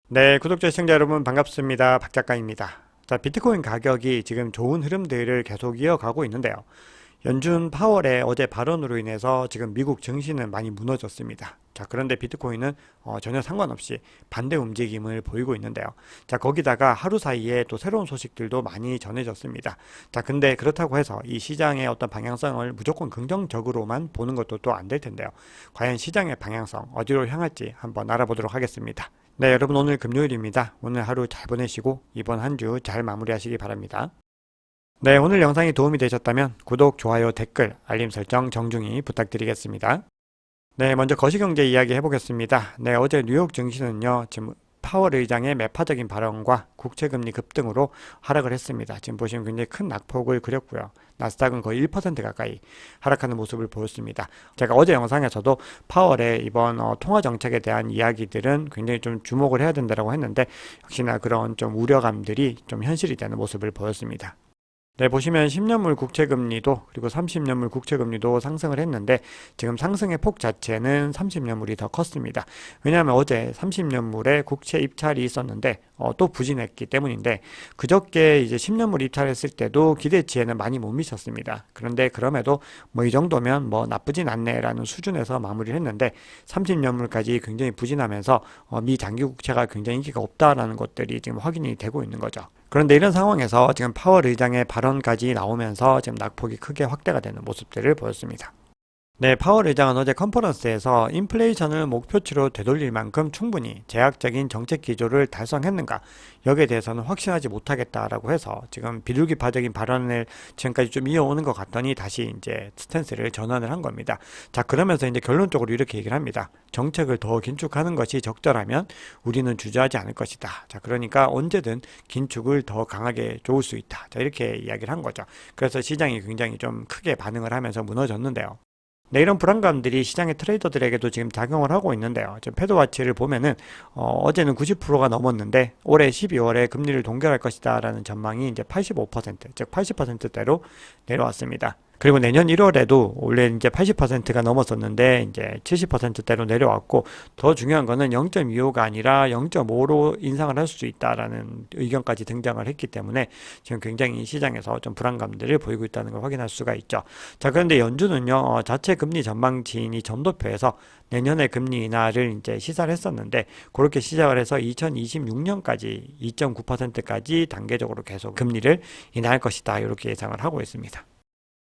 네, 구독자 시청자 여러분 반갑습니다. 박 작가입니다. 자, 비트코인 가격이 지금 좋은 흐름들을 계속 이어가고 있는데요. 연준 파월의 어제 발언으로 인해서 지금 미국 증시는 많이 무너졌습니다. 자, 그런데 비트코인은 전혀 상관없이 반대 움직임을 보이고 있는데요. 자, 거기다가 하루 사이에 또 새로운 소식들도 많이 전해졌습니다. 자, 근데 그렇다고 해서 이 시장의 어떤 방향성을 무조건 긍정적으로만 보는 것도 또 안 될 텐데요. 과연 시장의 방향성 어디로 향할지 한번 알아보도록 하겠습니다. 네, 여러분 오늘 금요일입니다. 오늘 하루 잘 보내시고 이번 한 주 잘 마무리하시기 바랍니다. 네, 오늘 영상이 도움이 되셨다면 구독, 좋아요, 댓글, 알림 설정 정중히 부탁드리겠습니다. 네, 먼저 거시경제 이야기 해보겠습니다. 네, 어제 뉴욕 증시는요, 지금 파월 의장의 매파적인 발언과 국채금리 급등으로 하락을 했습니다. 지금 보시면 굉장히 큰 낙폭을 그렸고요. 나스닥은 거의 1% 가까이 하락하는 모습을 보였습니다. 제가 어제 영상에서도 파월의 이번 통화 정책에 대한 이야기들은 굉장히 좀 주목을 해야 된다고 했는데 역시나 그런 좀 우려감들이 좀 현실이 되는 모습을 보였습니다. 네, 보시면 10년물 국채금리도 그리고 30년물 국채금리도 상승을 했는데 지금 상승의 폭 자체는 30년물이 더 컸습니다. 왜냐하면 어제 30년물에 국채 입찰이 있었는데 또 부진했기 때문인데 그저께 이제 10년물 입찰했을 때도 기대치에는 많이 못 미쳤습니다. 그런데 그럼에도 뭐 이 정도면 뭐 나쁘진 않네라는 수준에서 마무리를 했는데 30년물까지 굉장히 부진하면서 미 장기 국채가 굉장히 인기가 없다라는 것들이 지금 확인이 되고 있는 거죠. 그런데 이런 상황에서 지금 파월 의장의 발언까지 나오면서 지금 낙폭이 크게 확대가 되는 모습들을 보였습니다. 네, 파월 의장은 어제 컨퍼런스에서 인플레이션을 목표치로 되돌릴 만큼 충분히 제약적인 정책 기조를 달성했는가 여기에 대해서는 확신하지 못하겠다라고 해서 지금 비둘기파적인 발언을 지금까지 좀 이어오는 것 같더니 다시 이제 스탠스를 전환을 한 겁니다. 자, 그러면서 이제 결론적으로 이렇게 얘기를 합니다. 정책을 더 긴축하는 것이 적절하면 우리는 주저하지 않을 것이다. 자, 그러니까 언제든 긴축을 더 강하게 좋을 수 있다. 자, 이렇게 이야기를 한 거죠. 그래서 시장이 굉장히 좀 크게 반응을 하면서 무너졌는데요. 네, 이런 불안감들이 시장의 트레이더들에게도 지금 작용을 하고 있는데요. 지금 패드와치를 보면은 어제는 90%가 넘었는데 올해 12월에 금리를 동결할 것이다라는 전망이 이제 85%, 즉 80%대로 내려왔습니다. 그리고 내년 1월에도 원래 이제 80%가 넘었었는데 이제 70%대로 내려왔고 더 중요한 거는 0.25가 아니라 0.5로 인상을 할 수 있다라는 의견까지 등장을 했기 때문에 지금 굉장히 시장에서 좀 불안감들을 보이고 있다는 걸 확인할 수가 있죠. 자, 그런데 연준은요, 자체 금리 전망치인이 점도표에서 내년의 금리 인하를 이제 시사를 했었는데 그렇게 시작을 해서 2026년까지 2.9%까지 단계적으로 계속 금리를 인하할 것이다 이렇게 예상을 하고 있습니다.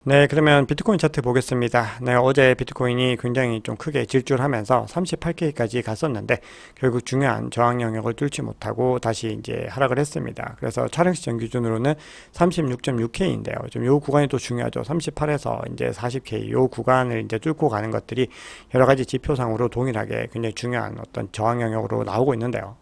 네, 그러면 비트코인 차트 보겠습니다. 네, 어제 비트코인이 굉장히 좀 크게 질주하면서 38K까지 갔었는데 결국 중요한 저항 영역을 뚫지 못하고 다시 이제 하락을 했습니다. 그래서 촬영 시점 기준으로는 36.6K인데요. 좀 요 구간이 또 중요하죠. 38에서 이제 40K 요 구간을 이제 뚫고 가는 것들이 여러 가지 지표상으로 동일하게 굉장히 중요한 어떤 저항 영역으로 나오고 있는데요.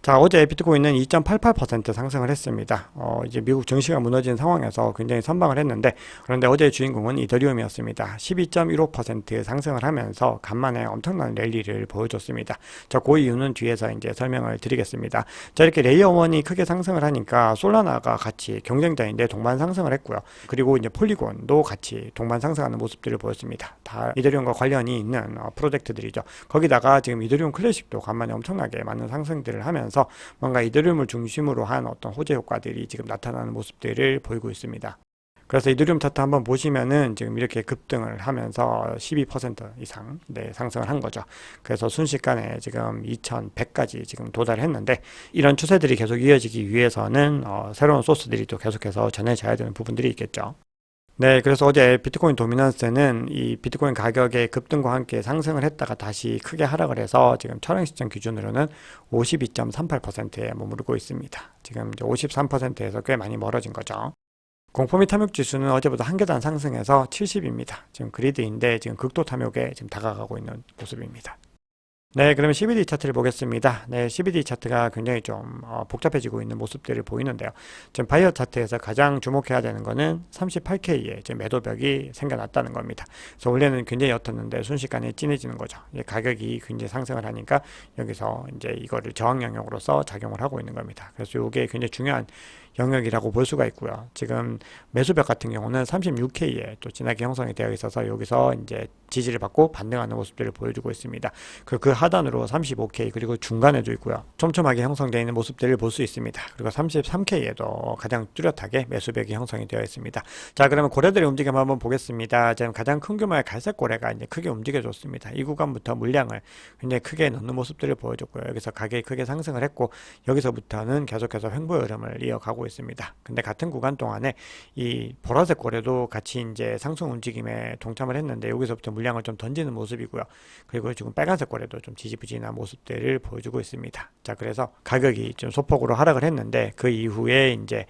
자, 어제 비트코인은 2.88% 상승을 했습니다. 이제 미국 증시가 무너진 상황에서 굉장히 선방을 했는데, 그런데 어제의 주인공은 이더리움이었습니다. 12.15% 상승을 하면서 간만에 엄청난 랠리를 보여줬습니다. 자, 그 이유는 뒤에서 이제 설명을 드리겠습니다. 자, 이렇게 레이어 1이 크게 상승을 하니까 솔라나가 같이 경쟁자인데 동반 상승을 했고요. 그리고 이제 폴리곤도 같이 동반 상승하는 모습들을 보였습니다. 다 이더리움과 관련이 있는 프로젝트들이죠. 거기다가 지금 이더리움 클래식도 간만에 엄청나게 많은 상승들을 하면서 뭔가 이더리움을 중심으로 한 어떤 호재 효과들이 지금 나타나는 모습들을 보이고 있습니다. 그래서 이더리움 차트 한번 보시면은 지금 이렇게 급등을 하면서 12% 이상 상승을 한 거죠. 그래서 순식간에 지금 2100까지 지금 도달했는데 이런 추세들이 계속 이어지기 위해서는 새로운 소스들이 또 계속해서 전해져야 되는 부분들이 있겠죠. 네, 그래서 어제 비트코인 도미넌스는 이 비트코인 가격의 급등과 함께 상승을 했다가 다시 크게 하락을 해서 지금 촬영 시점 기준으로는 52.38%에 머무르고 있습니다. 지금 이제 53%에서 꽤 많이 멀어진 거죠. 공포 및 탐욕 지수는 어제보다 한 계단 상승해서 70입니다. 지금 그리드인데 지금 극도 탐욕에 지금 다가가고 있는 모습입니다. 네, 그러면 CBD 차트를 보겠습니다. 네, CBD 차트가 굉장히 좀 복잡해지고 있는 모습들을 보이는데요. 지금 바이어 차트에서 가장 주목해야 되는 거는 38K의 지금 매도벽이 생겨났다는 겁니다. 그래서 원래는 굉장히 옅었는데 순식간에 진해지는 거죠. 가격이 굉장히 상승을 하니까 여기서 이제 이거를 저항 영역으로서 작용을 하고 있는 겁니다. 그래서 이게 굉장히 중요한 영역이라고 볼 수가 있고요. 지금 매수벽 같은 경우는 36K에 또 진하게 형성이 되어 있어서 여기서 이제 지지를 받고 반등하는 모습들을 보여주고 있습니다. 그리고 그 하단으로 35K 그리고 중간에도 있고요. 촘촘하게 형성되어 있는 모습들을 볼 수 있습니다. 그리고 33K에도 가장 뚜렷하게 매수벽이 형성이 되어 있습니다. 자, 그러면 고래들의 움직임 한번 보겠습니다. 지금 가장 큰 규모의 갈색 고래가 이제 크게 움직여줬습니다. 이 구간부터 물량을 굉장히 크게 넣는 모습들을 보여줬고요. 여기서 가격이 크게 상승을 했고 여기서부터는 계속해서 횡보 흐름을 이어가고 있습니다. 근데 같은 구간 동안에 이 보라색 고래도 같이 이제 상승 움직임에 동참을 했는데 여기서부터 물량을 좀 던지는 모습이고요. 그리고 지금 빨간색 고래도 좀 지지부진한 모습들을 보여주고 있습니다. 자, 그래서 가격이 좀 소폭으로 하락을 했는데 그 이후에 이제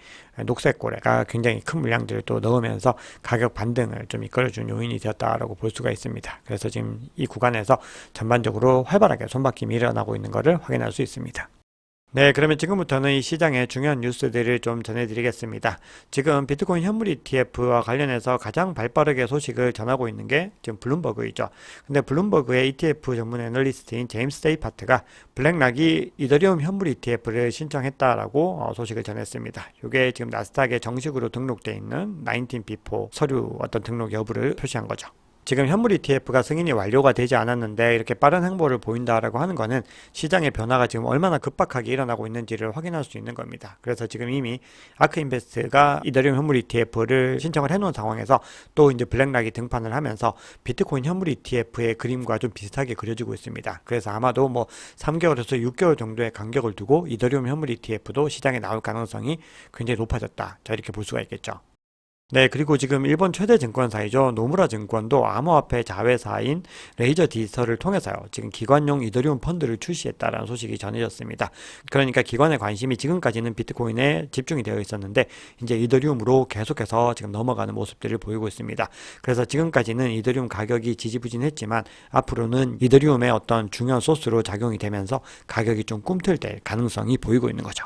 녹색 고래가 굉장히 큰 물량들을 또 넣으면서 가격 반등을 좀 이끌어준 요인이 되었다라고 볼 수가 있습니다. 그래서 지금 이 구간에서 전반적으로 활발하게 손바뀜이 일어나고 있는 것을 확인할 수 있습니다. 네, 그러면 지금부터는 이 시장의 중요한 뉴스들을 좀 전해드리겠습니다. 지금 비트코인 현물 ETF와 관련해서 가장 발빠르게 소식을 전하고 있는 게 지금 블룸버그이죠. 근데 블룸버그의 ETF 전문 애널리스트인 제임스 데이파트가 블랙락이 이더리움 현물 ETF를 신청했다라고 소식을 전했습니다. 이게 지금 나스닥에 정식으로 등록되어 있는 19B4 서류 어떤 등록 여부를 표시한 거죠. 지금 현물 ETF가 승인이 완료가 되지 않았는데 이렇게 빠른 행보를 보인다라고 하는 거는 시장의 변화가 지금 얼마나 급박하게 일어나고 있는지를 확인할 수 있는 겁니다. 그래서 지금 이미 아크인베스트가 이더리움 현물 ETF를 신청을 해놓은 상황에서 또 이제 블랙락이 등판을 하면서 비트코인 현물 ETF의 그림과 좀 비슷하게 그려지고 있습니다. 그래서 아마도 뭐 3개월에서 6개월 정도의 간격을 두고 이더리움 현물 ETF도 시장에 나올 가능성이 굉장히 높아졌다. 자, 이렇게 볼 수가 있겠죠. 네, 그리고 지금 일본 최대 증권사이죠. 노무라 증권도 암호화폐 자회사인 레이저 디지털을 통해서요. 지금 기관용 이더리움 펀드를 출시했다라는 소식이 전해졌습니다. 그러니까 기관의 관심이 지금까지는 비트코인에 집중이 되어 있었는데 이제 이더리움으로 계속해서 지금 넘어가는 모습들을 보이고 있습니다. 그래서 지금까지는 이더리움 가격이 지지부진했지만 앞으로는 이더리움의 어떤 중요한 소스로 작용이 되면서 가격이 좀 꿈틀댈 가능성이 보이고 있는 거죠.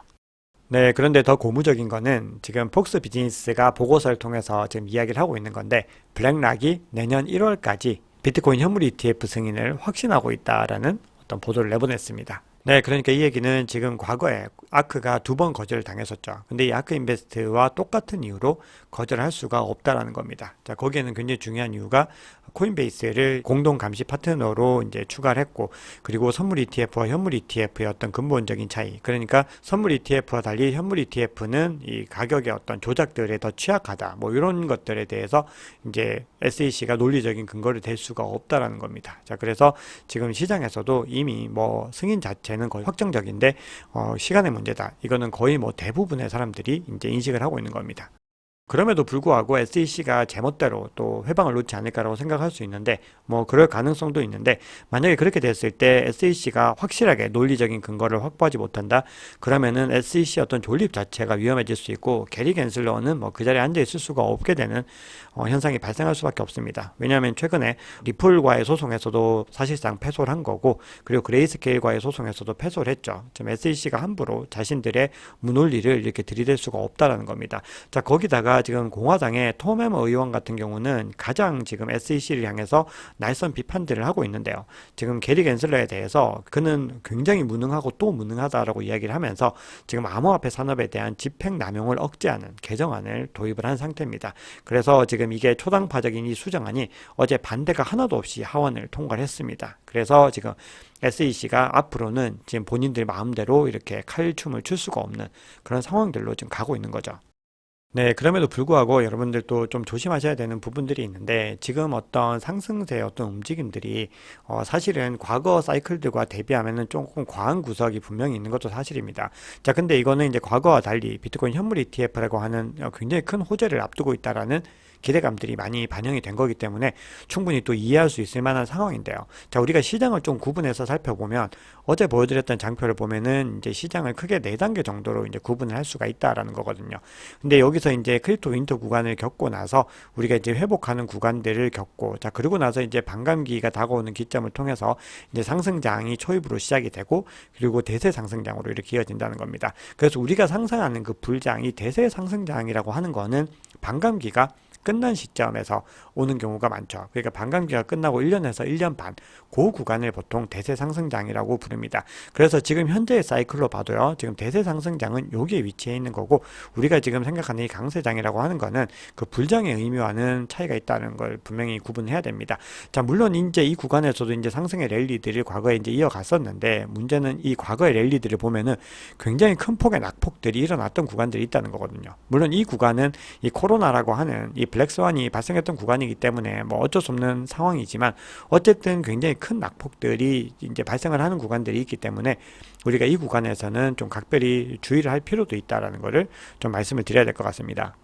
네, 그런데 더 고무적인 거는 지금 폭스 비즈니스가 보고서를 통해서 지금 이야기를 하고 있는 건데 블랙락이 내년 1월까지 비트코인 현물 ETF 승인을 확신하고 있다라는 어떤 보도를 내보냈습니다. 네, 그러니까 이 얘기는 지금 과거에 아크가 2번 거절을 당했었죠. 근데 이 아크 인베스트와 똑같은 이유로 거절할 수가 없다라는 겁니다. 자, 거기에는 굉장히 중요한 이유가 코인베이스를 공동 감시 파트너로 이제 추가를 했고, 그리고 선물 ETF와 현물 ETF의 어떤 근본적인 차이. 그러니까 선물 ETF와 달리 현물 ETF는 이 가격의 어떤 조작들에 더 취약하다. 뭐 이런 것들에 대해서 이제 SEC가 논리적인 근거를 댈 수가 없다라는 겁니다. 자, 그래서 지금 시장에서도 이미 뭐 승인 자체는 거의 확정적인데 시간의 문제다. 이거는 거의 뭐 대부분의 사람들이 이제 인식을 하고 있는 겁니다. 그럼에도 불구하고 SEC가 제멋대로 또 회방을 놓지 않을까라고 생각할 수 있는데 뭐 그럴 가능성도 있는데 만약에 그렇게 됐을 때 SEC가 확실하게 논리적인 근거를 확보하지 못한다 그러면은 SEC 어떤 존립 자체가 위험해질 수 있고 게리 갠슬러는 뭐 그 자리에 앉아 있을 수가 없게 되는 현상이 발생할 수밖에 없습니다. 왜냐하면 최근에 리플과의 소송에서도 사실상 패소를 한 거고 그리고 그레이스케일과의 소송에서도 패소를 했죠. 지금 SEC가 함부로 자신들의 무논리를 이렇게 들이댈 수가 없다라는 겁니다. 자, 거기다가 지금 공화당의 톰 해머 의원 같은 경우는 가장 지금 SEC를 향해서 날선 비판들을 하고 있는데요. 지금 게리 갠슬러에 대해서 그는 굉장히 무능하고 또 무능하다라고 이야기를 하면서 지금 암호화폐 산업에 대한 집행 남용을 억제하는 개정안을 도입을 한 상태입니다. 그래서 지금 이게 초당파적인 이 수정안이 어제 반대가 하나도 없이 하원을 통과를 했습니다. 그래서 지금 SEC가 앞으로는 지금 본인들 마음대로 이렇게 칼춤을 출 수가 없는 그런 상황들로 지금 가고 있는 거죠. 네, 그럼에도 불구하고 여러분들도 좀 조심하셔야 되는 부분들이 있는데 지금 어떤 상승세의 어떤 움직임들이 사실은 과거 사이클들과 대비하면은 조금 과한 구석이 분명히 있는 것도 사실입니다. 자, 근데 이거는 이제 과거와 달리 비트코인 현물 ETF라고 하는 굉장히 큰 호재를 앞두고 있다라는 기대감들이 많이 반영이 된 거기 때문에 충분히 또 이해할 수 있을 만한 상황인데요. 자, 우리가 시장을 좀 구분해서 살펴보면 어제 보여드렸던 장표를 보면은 이제 시장을 크게 4단계 정도로 이제 구분을 할 수가 있다라는 거거든요. 근데 여기서 이제 크립토 윈터 구간을 겪고 나서 우리가 이제 회복하는 구간들을 겪고 자, 그리고 나서 이제 반감기가 다가오는 기점을 통해서 이제 상승장이 초입으로 시작이 되고 그리고 대세 상승장으로 이렇게 이어진다는 겁니다. 그래서 우리가 상상하는 그 불장이 대세 상승장이라고 하는 거는 반감기가 끝난 시점에서 오는 경우가 많죠. 그러니까 반감기가 끝나고 1년에서 1년 반, 그 구간을 보통 대세 상승장이라고 부릅니다. 그래서 지금 현재의 사이클로 봐도요, 지금 대세 상승장은 여기에 위치해 있는 거고, 우리가 지금 생각하는 이 강세장이라고 하는 거는 그 불장의 의미와는 차이가 있다는 걸 분명히 구분해야 됩니다. 자, 물론 이제 이 구간에서도 이제 상승의 랠리들을 과거에 이제 이어갔었는데, 문제는 이 과거의 랠리들을 보면은 굉장히 큰 폭의 낙폭들이 일어났던 구간들이 있다는 거거든요. 물론 이 구간은 이 코로나라고 하는 이 블랙스완이 발생했던 구간이기 때문에 뭐 어쩔 수 없는 상황이지만, 어쨌든 굉장히 큰 낙폭들이 이제 발생을 하는 구간들이 있기 때문에 우리가 이 구간에서는 좀 각별히 주의를 할 필요도 있다라는 거를 좀 말씀을 드려야 될 것 같습니다.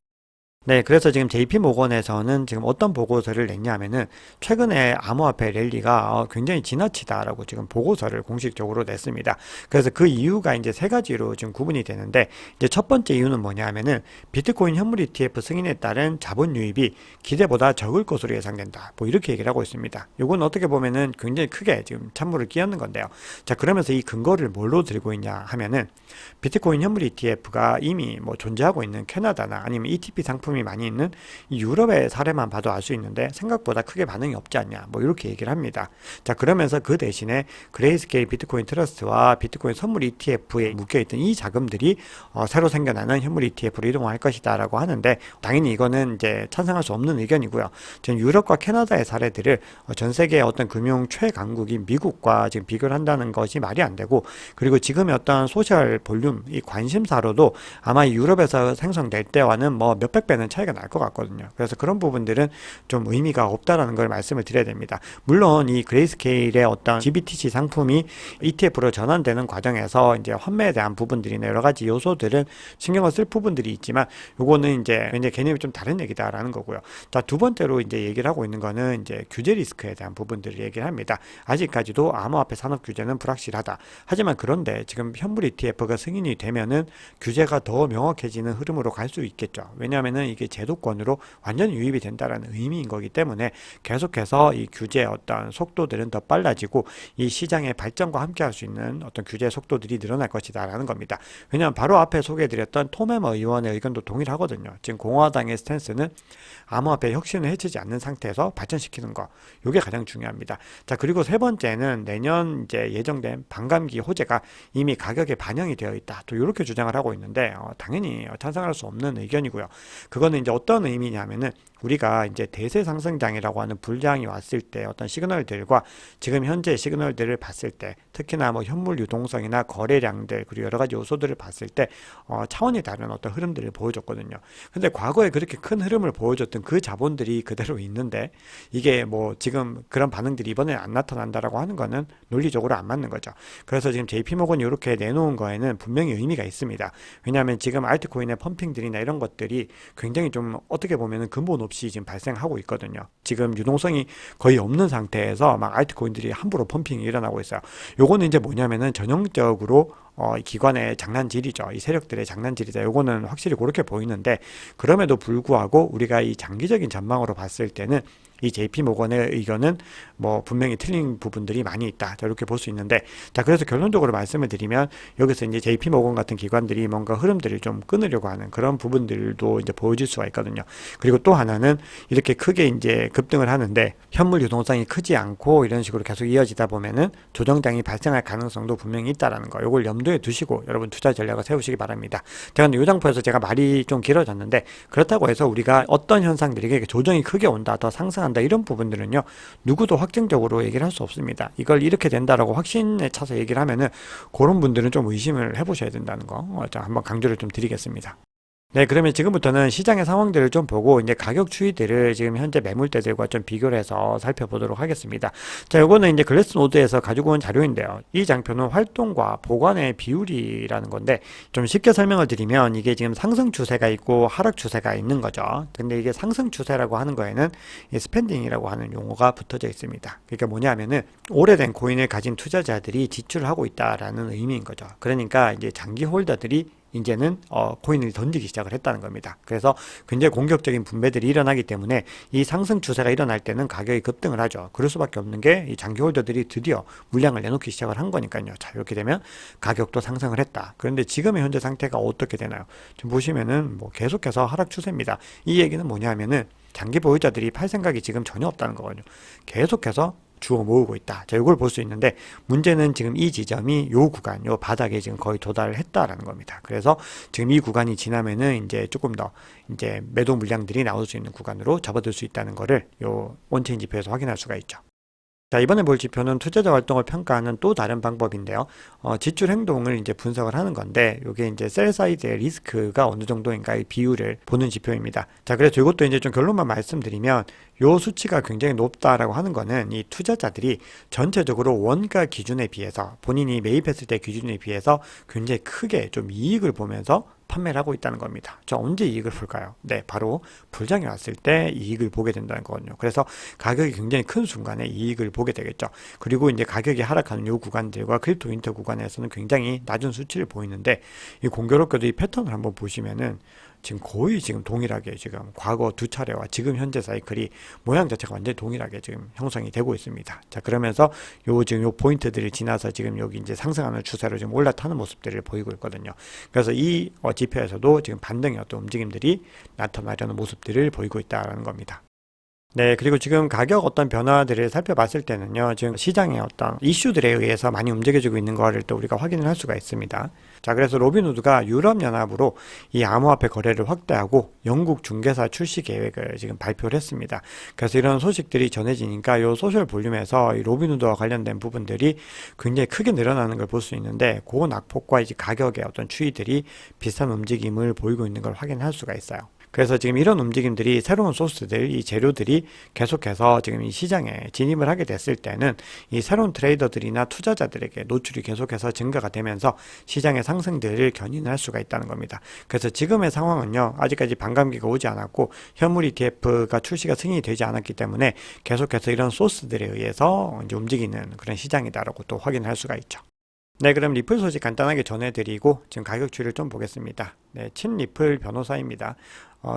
네, 그래서 지금 JP모건에서는 지금 어떤 보고서를 냈냐면은 최근에 암호화폐 랠리가 굉장히 지나치다라고 지금 보고서를 공식적으로 냈습니다. 그래서 그 이유가 이제 세 가지로 지금 구분이 되는데, 이제 첫 번째 이유는 뭐냐면은 비트코인 현물 ETF 승인에 따른 자본 유입이 기대보다 적을 것으로 예상된다. 뭐 이렇게 얘기를 하고 있습니다. 이건 어떻게 보면은 굉장히 크게 지금 찬물을 끼얹는 건데요. 자, 그러면서 이 근거를 뭘로 들고 있냐 하면은 비트코인 현물 ETF가 이미 뭐 존재하고 있는 캐나다나 아니면 ETP 상품 이 많이 있는 이 유럽의 사례만 봐도 알 수 있는데 생각보다 크게 반응이 없지 않냐, 뭐 이렇게 얘기를 합니다. 자, 그러면서 그 대신에 그레이스케일 비트코인 트러스트와 비트코인 선물 ETF에 묶여있던 이 자금들이 새로 생겨나는 현물 ETF로 이동할 것이다 라고 하는데, 당연히 이거는 이제 찬성할 수 없는 의견이고요. 지금 유럽과 캐나다의 사례들을 전 세계의 어떤 금융 최강국인 미국과 지금 비교를 한다는 것이 말이 안 되고, 그리고 지금의 어떤 소셜 볼륨, 이 관심사로도 아마 유럽에서 생성될 때와는 뭐 몇백 배는 차이가 날 것 같거든요. 그래서 그런 부분들은 좀 의미가 없다라는 걸 말씀을 드려야 됩니다. 물론 이 그레이스케일의 어떤 GBTC 상품이 ETF로 전환되는 과정에서 이제 환매에 대한 부분들이나 여러 가지 요소들은 신경을 쓸 부분들이 있지만, 요거는 이제 굉장히 개념이 좀 다른 얘기다라는 거고요. 자, 두 번째로 이제 얘기를 하고 있는 거는 이제 규제 리스크에 대한 부분들을 얘기를 합니다. 아직까지도 암호화폐 산업 규제는 불확실하다. 하지만 그런데 지금 현물 ETF가 승인이 되면은 규제가 더 명확해지는 흐름으로 갈 수 있겠죠. 왜냐하면은 이게 제도권으로 완전히 유입이 된다라는 의미인 거기 때문에 계속해서 이 규제의 어떤 속도들은 더 빨라지고 이 시장의 발전과 함께 할 수 있는 어떤 규제 속도들이 늘어날 것이다라는 겁니다. 왜냐하면 바로 앞에 소개해드렸던 톰 해머 의원의 의견도 동일하거든요. 지금 공화당의 스탠스는 암호화폐 혁신을 해치지 않는 상태에서 발전시키는 거, 이게 가장 중요합니다. 자, 그리고 세 번째는 내년 이제 예정된 반감기 호재가 이미 가격에 반영이 되어 있다, 또 이렇게 주장을 하고 있는데 당연히 찬성할 수 없는 의견이고요. 그거는 이제 어떤 의미냐면은 우리가 이제 대세 상승장이라고 하는 불장이 왔을 때 어떤 시그널들과 지금 현재 시그널들을 봤을 때, 특히나 뭐 현물 유동성이나 거래량들 그리고 여러 가지 요소들을 봤을 때 차원이 다른 어떤 흐름들을 보여줬거든요. 근데 과거에 그렇게 큰 흐름을 보여줬던 그 자본들이 그대로 있는데, 이게 뭐 지금 그런 반응들이 이번에 안 나타난다라고 하는 거는 논리적으로 안 맞는 거죠. 그래서 지금 JP모건이 이렇게 내놓은 거에는 분명히 의미가 있습니다. 왜냐하면 지금 알트코인의 펌핑들이나 이런 것들이 굉장히 좀 어떻게 보면은 근본 없이 지금 발생하고 있거든요. 지금 유동성이 거의 없는 상태에서 막 알트코인들이 함부로 펌핑이 일어나고 있어요. 요거는 이제 뭐냐면은 전형적으로 기관의 장난질이죠. 이 세력들의 장난질이다. 요거는 확실히 그렇게 보이는데, 그럼에도 불구하고 우리가 이 장기적인 전망으로 봤을 때는 이 JP모건의 의견은 뭐 분명히 틀린 부분들이 많이 있다. 자, 이렇게 볼 수 있는데, 자, 그래서 결론적으로 말씀을 드리면 여기서 이제 JP모건 같은 기관들이 뭔가 흐름들을 좀 끊으려고 하는 그런 부분들도 이제 보여질 수가 있거든요. 그리고 또 하나는 이렇게 크게 이제 급등을 하는데 현물 유동성이 크지 않고 이런 식으로 계속 이어지다 보면은 조정장이 발생할 가능성도 분명히 있다라는 거. 요걸 염두에 두시고 여러분 투자 전략을 세우시기 바랍니다. 제가 이 장표에서 제가 말이 좀 길어졌는데, 그렇다고 해서 우리가 어떤 현상들이 조정이 크게 온다, 더 상승한다, 이런 부분들은요 누구도 확정적으로 얘기를 할 수 없습니다. 이걸 이렇게 된다라고 확신에 차서 얘기를 하면은 그런 분들은 좀 의심을 해보셔야 된다는 거 한번 강조를 좀 드리겠습니다. 네, 그러면 지금부터는 시장의 상황들을 좀 보고 이제 가격 추이들을 지금 현재 매물대들과 좀 비교를 해서 살펴보도록 하겠습니다. 자, 요거는 이제 글래스노드에서 가지고 온 자료인데요. 이 장표는 활동과 보관의 비율이라는 건데, 좀 쉽게 설명을 드리면 이게 지금 상승 추세가 있고 하락 추세가 있는 거죠. 근데 이게 상승 추세라고 하는 거에는 이 스펜딩이라고 하는 용어가 붙어져 있습니다. 그러니까 뭐냐면은 오래된 코인을 가진 투자자들이 지출을 하고 있다라는 의미인 거죠. 그러니까 이제 장기 홀더들이 이제는 코인을 던지기 시작을 했다는 겁니다. 그래서 굉장히 공격적인 분배들이 일어나기 때문에 이 상승 추세가 일어날 때는 가격이 급등을 하죠. 그럴 수밖에 없는 게 이 장기 홀더들이 드디어 물량을 내놓기 시작을 한 거니까요. 자, 이렇게 되면 가격도 상승을 했다. 그런데 지금의 현재 상태가 어떻게 되나요? 지금 보시면은 뭐 계속해서 하락 추세입니다. 이 얘기는 뭐냐면은 장기 보유자들이 팔 생각이 지금 전혀 없다는 거거든요. 계속해서 주워 모으고 있다. 자, 이걸 볼 수 있는데 문제는 지금 이 지점이 요 구간, 요 바닥에 지금 거의 도달을 했다라는 겁니다. 그래서 지금 이 구간이 지나면은 이제 조금 더 이제 매도 물량들이 나올 수 있는 구간으로 접어들 수 있다는 거를 요 온체인 지표에서 확인할 수가 있죠. 자, 이번에 볼 지표는 투자자 활동을 평가하는 또 다른 방법인데요. 지출 행동을 이제 분석을 하는 건데, 이게 이제 셀 사이드의 리스크가 어느 정도인가의 비율을 보는 지표입니다. 자, 그래서 이것도 이제 좀 결론만 말씀드리면, 요 수치가 굉장히 높다라고 하는 거는 이 투자자들이 전체적으로 원가 기준에 비해서 본인이 매입했을 때 기준에 비해서 굉장히 크게 좀 이익을 보면서 판매를 하고 있다는 겁니다. 자, 언제 이익을 볼까요? 네, 바로 불장이 왔을 때 이익을 보게 된다는 거거든요. 그래서 가격이 굉장히 큰 순간에 이익을 보게 되겠죠. 그리고 이제 가격이 하락하는 요 구간들과 크립토 윈터 구간에서는 굉장히 낮은 수치를 보이는데, 이 공교롭게도 이 패턴을 한번 보시면은 지금 거의 지금 동일하게 지금 과거 두 차례와 지금 현재 사이클이 모양 자체가 완전히 동일하게 지금 형성이 되고 있습니다. 자, 그러면서 지금 요 포인트들을 지나서 지금 여기 이제 상승하는 추세로 지금 올라타는 모습들을 보이고 있거든요. 그래서 이 지표에서도 지금 반등의 어떤 움직임들이 나타나려는 모습들을 보이고 있다는 겁니다. 네, 그리고 지금 가격 어떤 변화들을 살펴봤을 때는요, 지금 시장의 어떤 이슈들에 의해서 많이 움직여지고 있는 거를 또 우리가 확인을 할 수가 있습니다. 자, 그래서 로빈후드가 유럽연합으로 이 암호화폐 거래를 확대하고 영국 중개사 출시 계획을 지금 발표를 했습니다. 그래서 이런 소식들이 전해지니까 이 소셜 볼륨에서 이 로빈후드와 관련된 부분들이 굉장히 크게 늘어나는 걸 볼 수 있는데, 그 낙폭과 이제 가격의 어떤 추이들이 비슷한 움직임을 보이고 있는 걸 확인할 수가 있어요. 그래서 지금 이런 움직임들이 새로운 소스들, 이 재료들이 계속해서 지금 이 시장에 진입을 하게 됐을 때는 이 새로운 트레이더들이나 투자자들에게 노출이 계속해서 증가가 되면서 시장의 상승들을 견인할 수가 있다는 겁니다. 그래서 지금의 상황은요, 아직까지 반감기가 오지 않았고 현물 ETF가 출시가 승인이 되지 않았기 때문에 계속해서 이런 소스들에 의해서 이제 움직이는 그런 시장이다라고 또 확인할 수가 있죠. 네, 그럼 리플 소식 간단하게 전해드리고 지금 가격 추이를 좀 보겠습니다. 네, 친 리플 변호사입니다.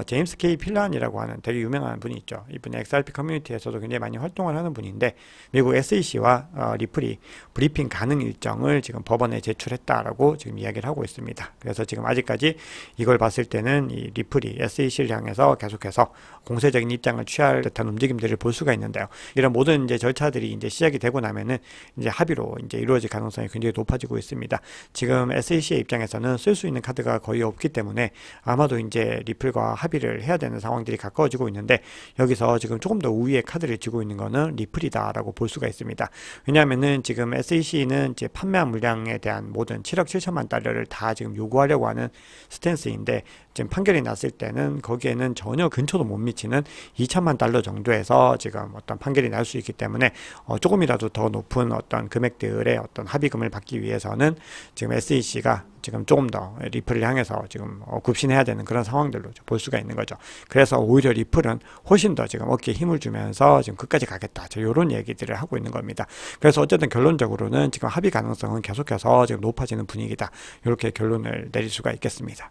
제임스 K 필란이라고 하는 되게 유명한 분이 있죠. 이분이 XRP 커뮤니티에서도 굉장히 많이 활동을 하는 분인데, 미국 SEC와 리플이 브리핑 가능 일정을 지금 법원에 제출했다라고 지금 이야기를 하고 있습니다. 그래서 지금 아직까지 이걸 봤을 때는 이 리플이 SEC를 향해서 계속해서 공세적인 입장을 취할 듯한 움직임들을 볼 수가 있는데요. 이런 모든 이제 절차들이 이제 시작이 되고 나면은 이제 합의로 이제 이루어질 가능성이 굉장히 높아지고 있습니다. 지금 SEC의 입장에서는 쓸 수 있는 카드가 거의 없기 때문에 아마도 이제 리플과 합의를 해야 되는 상황들이 가까워지고 있는데, 여기서 지금 조금 더 우위의 카드를 쥐고 있는 거는 리플이다라고 볼 수가 있습니다. 왜냐하면은 지금 SEC는 이제 판매한 물량에 대한 모든 7억 7천만 달러를 다 지금 요구하려고 하는 스탠스인데, 지금 판결이 났을 때는 거기에는 전혀 근처도 못 미치는 2천만 달러 정도에서 지금 어떤 판결이 날 수 있기 때문에 조금이라도 더 높은 어떤 금액들의 어떤 합의금을 받기 위해서는 지금 SEC가 지금 조금 더 리플을 향해서 지금 굽신해야 되는 그런 상황들로 볼 수가 있는 거죠. 그래서 오히려 리플은 훨씬 더 지금 어깨에 힘을 주면서 지금 끝까지 가겠다, 이런 얘기들을 하고 있는 겁니다. 그래서 어쨌든 결론적으로는 지금 합의 가능성은 계속해서 지금 높아지는 분위기다, 이렇게 결론을 내릴 수가 있겠습니다.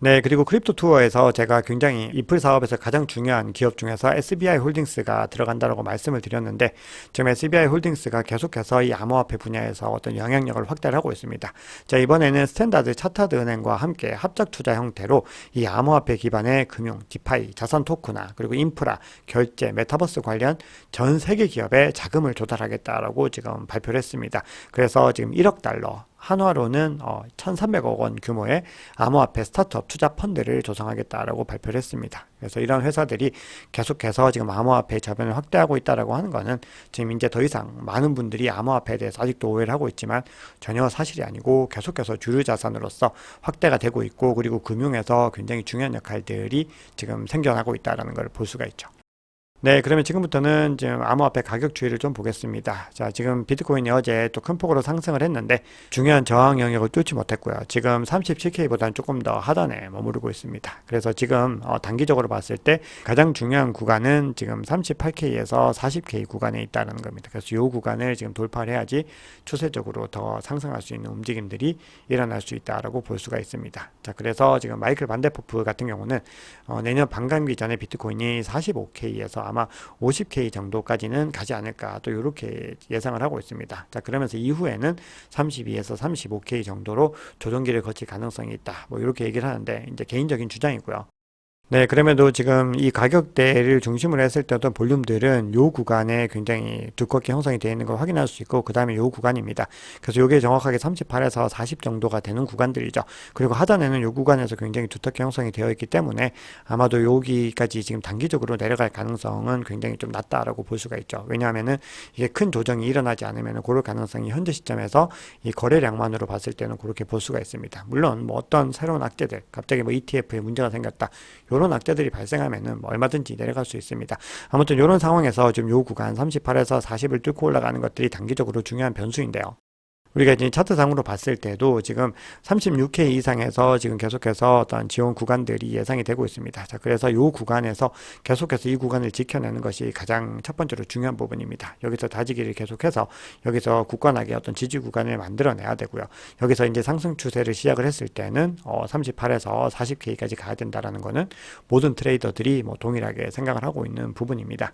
네, 그리고 크립토 투어에서 제가 굉장히 리플 사업에서 가장 중요한 기업 중에서 SBI 홀딩스가 들어간다라고 말씀을 드렸는데, 지금 SBI 홀딩스가 계속해서 이 암호화폐 분야에서 어떤 영향력을 확대를 하고 있습니다. 자, 이번에는 스탠다드 차타드 은행과 함께 합작 투자 형태로 이 암호화폐 기반의 금융, 디파이, 자산 토크나 그리고 인프라, 결제, 메타버스 관련 전 세계 기업에 자금을 조달하겠다라고 지금 발표를 했습니다. 그래서 지금 1억 달러, 한화로는 1,300억 원 규모의 암호화폐 스타트업 투자 펀드를 조성하겠다라고 발표를 했습니다. 그래서 이런 회사들이 계속해서 지금 암호화폐 저변을 확대하고 있다라고 하는 거는 지금 이제 더 이상 많은 분들이 암호화폐에 대해서 아직도 오해를 하고 있지만 전혀 사실이 아니고 계속해서 주류 자산으로서 확대가 되고 있고, 그리고 금융에서 굉장히 중요한 역할들이 지금 생겨나고 있다라는 걸 볼 수가 있죠. 네, 그러면 지금부터는 지금 암호화폐 가격 추이를 좀 보겠습니다. 자, 지금 비트코인이 어제 또 큰 폭으로 상승을 했는데 중요한 저항 영역을 뚫지 못했고요. 지금 37K보다는 조금 더 하단에 머무르고 있습니다. 그래서 지금 단기적으로 봤을 때 가장 중요한 구간은 지금 38K에서 40K 구간에 있다는 겁니다. 그래서 이 구간을 지금 돌파를 해야지 추세적으로 더 상승할 수 있는 움직임들이 일어날 수 있다라고 볼 수가 있습니다. 자, 그래서 지금 마이클 반데포프 같은 경우는 내년 반감기 전에 비트코인이 45K에서 아마 50K 정도까지는 가지 않을까, 또 이렇게 예상을 하고 있습니다. 자, 그러면서 이후에는 32에서 35K 정도로 조정기를 거칠 가능성이 있다, 뭐 이렇게 얘기를 하는데 이제 개인적인 주장이고요. 네, 그럼에도 지금 이 가격대를 중심으로 했을 때 어떤 볼륨들은 요 구간에 굉장히 두껍게 형성이 되어 있는 걸 확인할 수 있고, 그 다음에 요 구간입니다. 그래서 요게 정확하게 38에서 40 정도가 되는 구간들이죠. 그리고 하단에는 요 구간에서 굉장히 두텁게 형성이 되어 있기 때문에 아마도 여기까지 지금 단기적으로 내려갈 가능성은 굉장히 좀 낮다라고 볼 수가 있죠. 왜냐하면은 이게 큰 조정이 일어나지 않으면 그럴 가능성이 현재 시점에서 이 거래량만으로 봤을 때는 그렇게 볼 수가 있습니다. 물론 뭐 어떤 새로운 악재들, 갑자기 뭐 ETF에 문제가 생겼다, 이런 악재들이 발생하면은 뭐 얼마든지 내려갈 수 있습니다. 아무튼 이런 상황에서 지금 요 구간 38에서 40을 뚫고 올라가는 것들이 단기적으로 중요한 변수인데요. 우리가 이제 차트상으로 봤을 때도 지금 36K 이상에서 지금 계속해서 어떤 지원 구간들이 예상이 되고 있습니다. 자, 그래서 이 구간에서 계속해서 이 구간을 지켜내는 것이 가장 첫 번째로 중요한 부분입니다. 여기서 다지기를 계속해서 여기서 굳건하게 어떤 지지 구간을 만들어내야 되고요. 여기서 이제 상승 추세를 시작을 했을 때는 38에서 40K까지 가야 된다라는 거는 모든 트레이더들이 뭐 동일하게 생각을 하고 있는 부분입니다.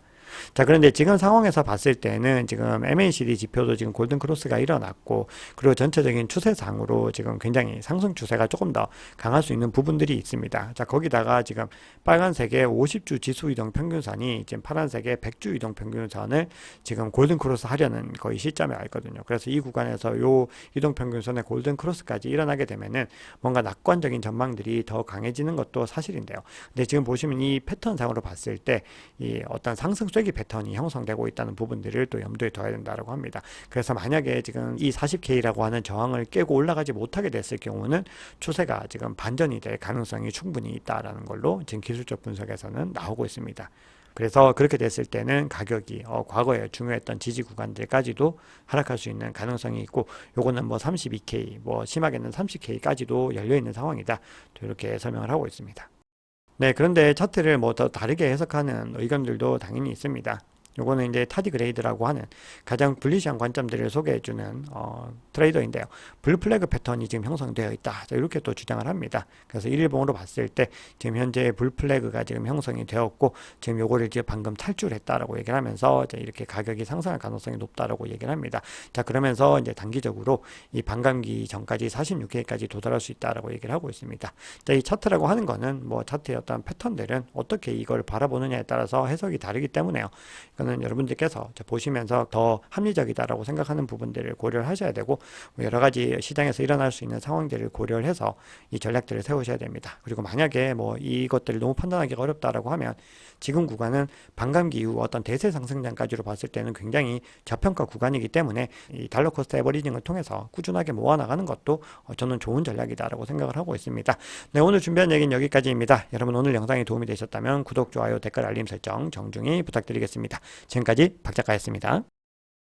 자, 그런데 지금 상황에서 봤을 때는 지금 MACD 지표도 지금 골든 크로스가 일어났고, 그리고 전체적인 추세상으로 지금 굉장히 상승 추세가 조금 더 강할 수 있는 부분들이 있습니다. 자, 거기다가 지금 빨간색의 50주 지수 이동 평균선이 지금 파란색의 100주 이동 평균선을 지금 골든 크로스 하려는 거의 시점에 와 있거든요. 그래서 이 구간에서 요 이동 평균선의 골든 크로스까지 일어나게 되면은 뭔가 낙관적인 전망들이 더 강해지는 것도 사실인데요. 근데 지금 보시면 이 패턴상으로 봤을 때 이 어떤 상승 쐐기 패턴이 형성되고 있다는 부분들을 또 염두에 둬야 된다고 합니다. 그래서 만약에 지금 이 40K라고 하는 저항을 깨고 올라가지 못하게 됐을 경우는 추세가 지금 반전이 될 가능성이 충분히 있다라는 걸로 지금 기술적 분석에서는 나오고 있습니다. 그래서 그렇게 됐을 때는 가격이 과거에 중요했던 지지 구간들까지도 하락할 수 있는 가능성이 있고, 요거는 뭐 32K, 뭐 심하게는 30K까지도 열려 있는 상황이다, 이렇게 설명을 하고 있습니다. 네, 그런데 차트를 뭐 더 다르게 해석하는 의견들도 당연히 있습니다. 요거는 이제 타디 그레이드라고 하는 가장 불리시한 관점들을 소개해주는 트레이더인데요. 블루 플래그 패턴이 지금 형성되어 있다, 이렇게 또 주장을 합니다. 그래서 일일봉으로 봤을 때 지금 현재 블루 플래그가 지금 형성이 되었고, 지금 요거를 이제 방금 탈출했다라고 얘기를 하면서 이제 이렇게 가격이 상승할 가능성이 높다라고 얘기를 합니다. 자, 그러면서 이제 단기적으로 이 반감기 전까지 46K까지 도달할 수 있다라고 얘기를 하고 있습니다. 자, 이 차트라고 하는 거는 뭐 차트의 어떤 패턴들은 어떻게 이걸 바라보느냐에 따라서 해석이 다르기 때문에요. 는 여러분들께서 보시면서 더 합리적이다라고 생각하는 부분들을 고려를 하셔야 되고, 여러 가지 시장에서 일어날 수 있는 상황들을 고려를 해서 이 전략들을 세우셔야 됩니다. 그리고 만약에 뭐 이것들을 너무 판단하기가 어렵다라고 하면 지금 구간은 반감기 이후 어떤 대세 상승장까지로 봤을 때는 굉장히 저평가 구간이기 때문에 이 달러 코스트 에버리징을 통해서 꾸준하게 모아나가는 것도 저는 좋은 전략이다라고 생각을 하고 있습니다. 네, 오늘 준비한 얘기는 여기까지입니다. 여러분 오늘 영상이 도움이 되셨다면 구독, 좋아요, 댓글, 알림 설정 정중히 부탁드리겠습니다. 지금까지 박 작가였습니다.